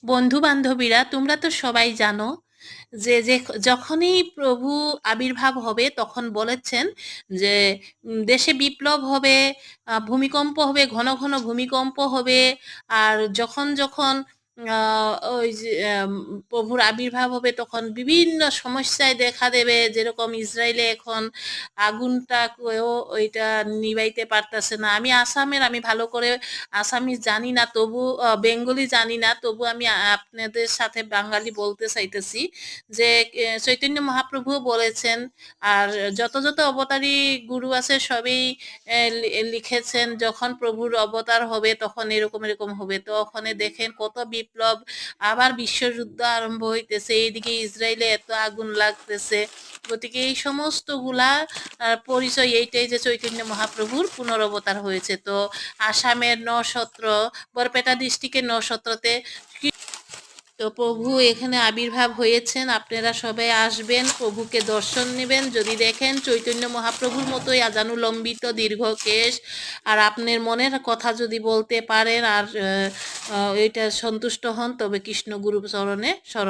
বন্ধু বান্ধবীরা, তোমরা তো সবাই জানো যে যে যখনই প্রভু আবির্ভাব হবে তখন বলেছেন যে দেশে বিপ্লব হবে, ভূমিকম্প হবে, ঘন ঘন ভূমিকম্প হবে। আর যখন যখন ওই যে প্রভুর আবির্ভাব হবে তখন বিভিন্ন সমস্যায় দেখা দেবে, যেরকম ইসরায়েলে এখন আগুনটা কেউ ওইটা নিবাইতে পারতেছে না। আমি আসামের, আমি ভালো করে আসামিজ জানি না, তবু বেঙ্গলি জানি না, তবু আমি আপনাদের সাথে বাঙালি বলতে চাইতেছি যে চৈতন্য মহাপ্রভুও বলেছেন। আর যত যত অবতারী গুরু আছে সবই লিখেছেন যখন প্রভুর অবতার হবে তখন এরকম এরকম হবে। তো ওখানে দেখেন কত বিপ্লব, আবার বিশ্বযুদ্ধ আরম্ভ হইতেছে, এইদিকে ইসরায়েলে এত আগুন লাগতেছে। গতিকে এই সমস্তগুলা পরিচয় এইটাই যে চৈতন্য মহাপ্রভুর পুনরবতার হয়েছে। তো আসামের নসত্র, বরপেটা ডিস্ট্রিক্টের নসত্রতে তো প্রভু এখানে আবির্ভাব হয়েছেন। আপনারা সবাই আসবেন, প্রভুকে দর্শন নেবেন। যদি দেখেন চৈতন্য মহাপ্রভুর মতোই আজানুলম্বিত দীর্ঘ কেশ, আর আপনার মনের কথা যদি বলতে পারেন আর এটা সন্তুষ্ট হন, তবে কৃষ্ণ গুরু চরণে শরণ